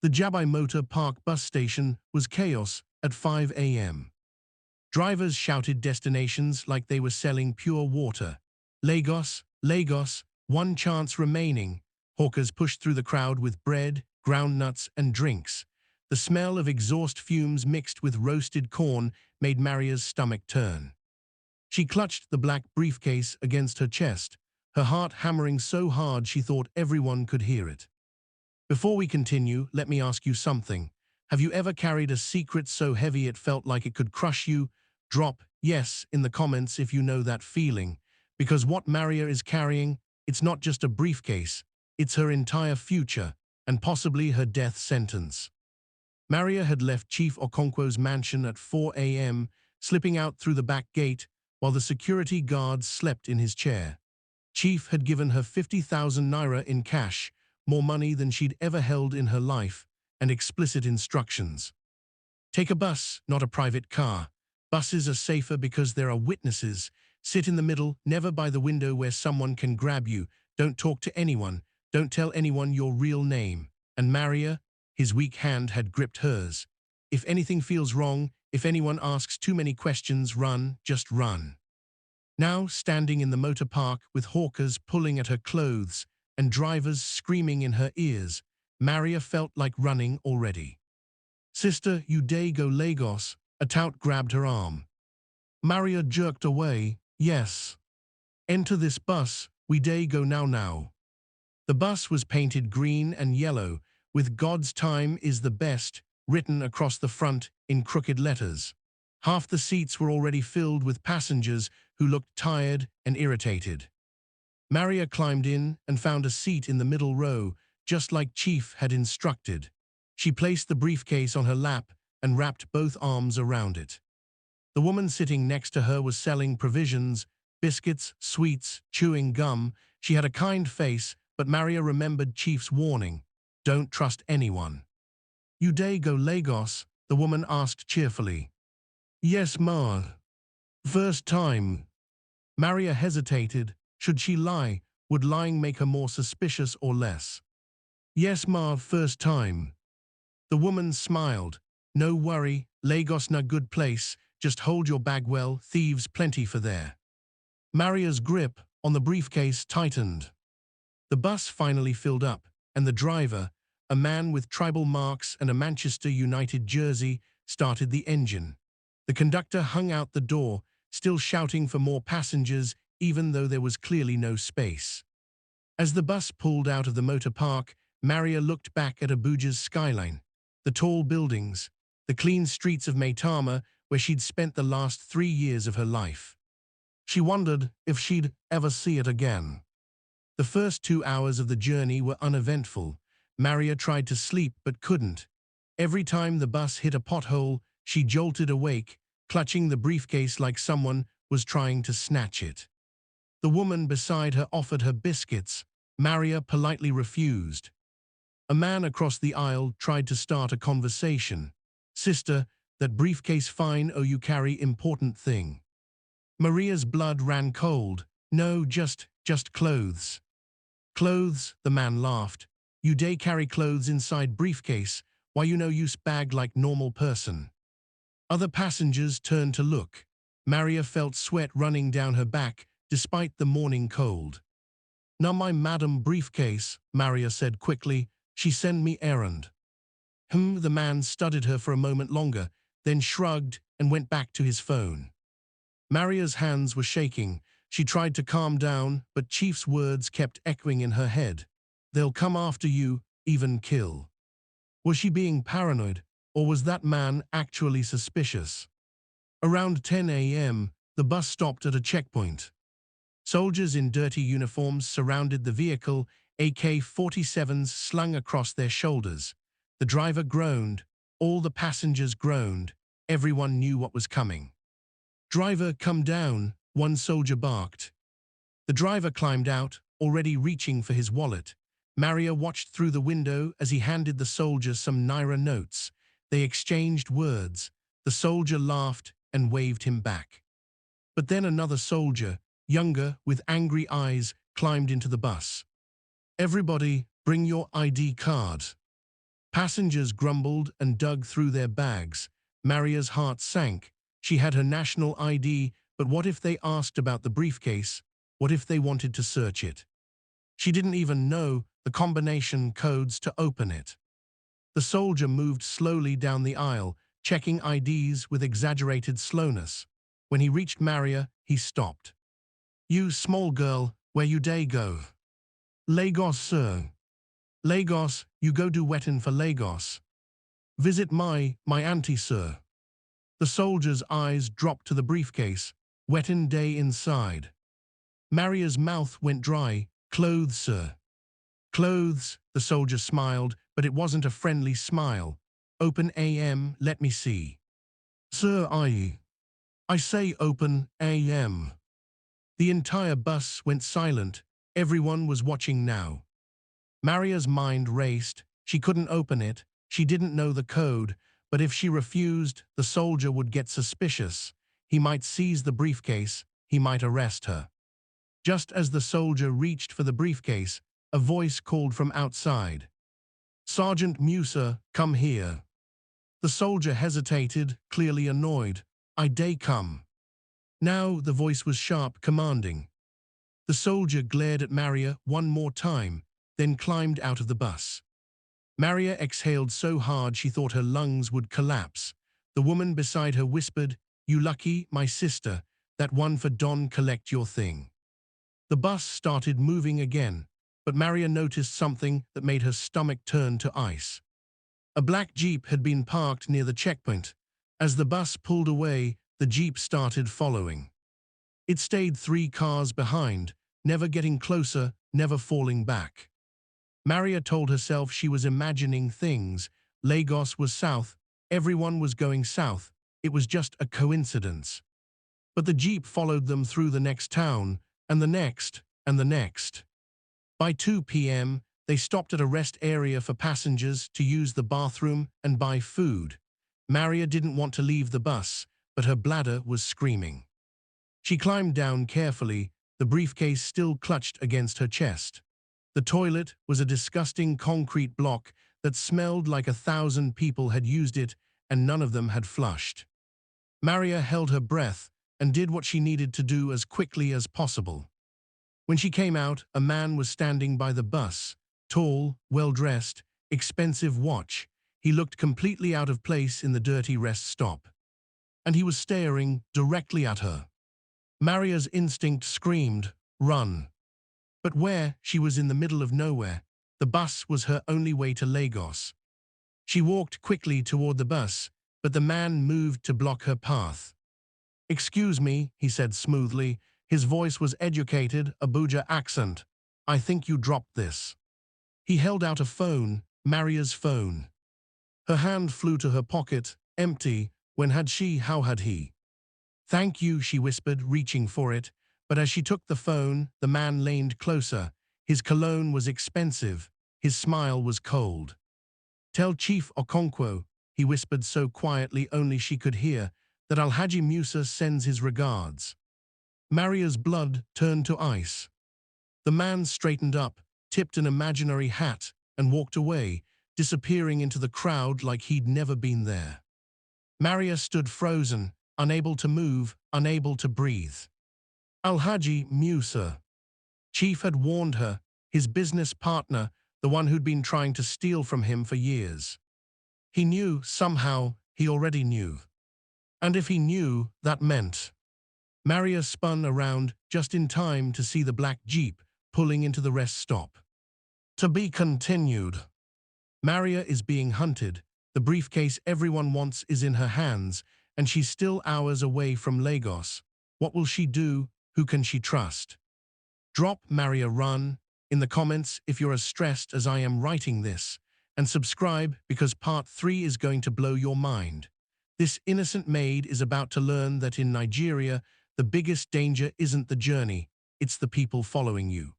The Jabai Motor Park bus station was chaos at 5 a.m. Drivers shouted destinations like they were selling pure water. Lagos, Lagos, one chance remaining. Hawkers pushed through the crowd with bread, ground nuts, and drinks. The smell of exhaust fumes mixed with roasted corn made Maria's stomach turn. She clutched the black briefcase against her chest, her heart hammering so hard she thought everyone could hear it. Before we continue, let me ask you something. Have you ever carried a secret so heavy it felt like it could crush you? Drop yes in the comments if you know that feeling. Because what Maria is carrying, it's not just a briefcase, it's her entire future, and possibly her death sentence. Maria had left Chief Okonkwo's mansion at 4 a.m., slipping out through the back gate while the security guards slept in his chair. Chief had given her 50,000 naira in cash, more money than she'd ever held in her life, and explicit instructions. Take a bus, not a private car. Buses are safer because there are witnesses. Sit in the middle, never by the window where someone can grab you. Don't talk to anyone. Don't tell anyone your real name. And Maria, his weak hand had gripped hers. If anything feels wrong, if anyone asks too many questions, run, just run. Now, standing in the motor park with hawkers pulling at her clothes and drivers screaming in her ears, Maria felt like running already. Sister, you day go Lagos, a tout grabbed her arm. Maria jerked away. Yes. Enter this bus, we day go now. The bus was painted green and yellow, with God's time is the best written across the front in crooked letters. Half the seats were already filled with passengers who looked tired and irritated. Maria climbed in and found a seat in the middle row, just like Chief had instructed. She placed the briefcase on her lap and wrapped both arms around it. The woman sitting next to her was selling provisions, biscuits, sweets, chewing gum. She had a kind face, but Maria remembered Chief's warning, don't trust anyone. You day go Lagos? The woman asked cheerfully. Yes, ma. First time. Maria hesitated. Should she lie? Would lying make her more suspicious or less? Yes, ma, first time. The woman smiled. No worry, Lagos na good place. Just hold your bag well, thieves plenty for there. Maria's grip on the briefcase tightened. The bus finally filled up, and the driver, a man with tribal marks and a Manchester United jersey, started the engine. The conductor hung out the door, still shouting for more passengers, even though there was clearly no space. As the bus pulled out of the motor park, Maria looked back at Abuja's skyline, the tall buildings, the clean streets of Maitama, where she'd spent the last 3 years of her life. She wondered if she'd ever see it again. The first 2 hours of the journey were uneventful. Maria tried to sleep but couldn't. Every time the bus hit a pothole, she jolted awake, clutching the briefcase like someone was trying to snatch it. The woman beside her offered her biscuits. Maria politely refused. A man across the aisle tried to start a conversation. Sister, that briefcase fine, oh you carry important thing. Maria's blood ran cold. No, just clothes. Clothes, the man laughed. You day carry clothes inside briefcase, why you no use bag like normal person. Other passengers turned to look. Maria felt sweat running down her back, despite the morning cold. Now my madam briefcase, Maria said quickly, she send me errand. The man studied her for a moment longer, then shrugged and went back to his phone. Maria's hands were shaking. She tried to calm down, but Chief's words kept echoing in her head. They'll come after you, even kill. Was she being paranoid, or was that man actually suspicious? Around 10 a.m., the bus stopped at a checkpoint. Soldiers in dirty uniforms surrounded the vehicle, AK-47s slung across their shoulders. The driver groaned. All the passengers groaned. Everyone knew what was coming. Driver, come down, one soldier barked. The driver climbed out, already reaching for his wallet. Maria watched through the window as he handed the soldier some naira notes. They exchanged words. The soldier laughed and waved him back. But then another soldier, younger, with angry eyes, climbed into the bus. Everybody, bring your ID card. Passengers grumbled and dug through their bags. Maria's heart sank. She had her national ID, but what if they asked about the briefcase? What if they wanted to search it? She didn't even know the combination codes to open it. The soldier moved slowly down the aisle, checking IDs with exaggerated slowness. When he reached Maria, he stopped. "You small girl, where you day go?" "Lagos, sir." "Lagos, you go do wetin for Lagos?" "Visit my auntie, sir." The soldier's eyes dropped to the briefcase. "Wetin day inside?" Maria's mouth went dry. "Clothes, sir." "Clothes," the soldier smiled, but it wasn't a friendly smile. "Open AM, let me see." "Sir, I say open AM." The entire bus went silent. Everyone was watching now. Maria's mind raced. She couldn't open it. She didn't know the code, but if she refused, the soldier would get suspicious. He might seize the briefcase. He might arrest her. Just as the soldier reached for the briefcase, a voice called from outside. "Sergeant Musa, come here." The soldier hesitated, clearly annoyed. "I day come." Now the voice was sharp, commanding. The soldier glared at Maria one more time, then climbed out of the bus. Maria exhaled so hard she thought her lungs would collapse. The woman beside her whispered, "You lucky, my sister, that one for Don collect your thing." The bus started moving again, but Maria noticed something that made her stomach turn to ice. A black Jeep had been parked near the checkpoint. As the bus pulled away, the Jeep started following. It stayed 3 cars behind, never getting closer, never falling back. Maria told herself she was imagining things. Lagos was south. Everyone was going south. It was just a coincidence. But the Jeep followed them through the next town, and the next, and the next. By 2 p.m., they stopped at a rest area for passengers to use the bathroom and buy food. Maria didn't want to leave the bus, but her bladder was screaming. She climbed down carefully, the briefcase still clutched against her chest. The toilet was a disgusting concrete block that smelled like 1,000 people had used it and none of them had flushed. Maria held her breath and did what she needed to do as quickly as possible. When she came out, a man was standing by the bus, tall, well-dressed, expensive watch. He looked completely out of place in the dirty rest stop. And he was staring directly at her. Maria's instinct screamed, "Run." But where? She was in the middle of nowhere. The bus was her only way to Lagos. She walked quickly toward the bus, but the man moved to block her path. "Excuse me," he said smoothly. His voice was educated, Abuja accent. "I think you dropped this." He held out a phone, Maria's phone. Her hand flew to her pocket, empty. When had she, how had he? "Thank you," she whispered, reaching for it. But as she took the phone, the man leaned closer. His cologne was expensive. His smile was cold. "Tell Chief Okonkwo," he whispered so quietly only she could hear, "that Alhaji Musa sends his regards." Maria's blood turned to ice. The man straightened up, tipped an imaginary hat, and walked away, disappearing into the crowd like he'd never been there. Maria stood frozen, unable to move, unable to breathe. Alhaji Musa. Chief had warned her, his business partner, the one who'd been trying to steal from him for years. He knew, somehow, he already knew. And if he knew, that meant... Maria spun around just in time to see the black Jeep pulling into the rest stop. To be continued. Maria is being hunted. The briefcase everyone wants is in her hands, and she's still hours away from Lagos. What will she do? Who can she trust? Drop Maria Run in the comments if you're as stressed as I am writing this, and subscribe because part 3 is going to blow your mind. This innocent maid is about to learn that in Nigeria, the biggest danger isn't the journey, it's the people following you.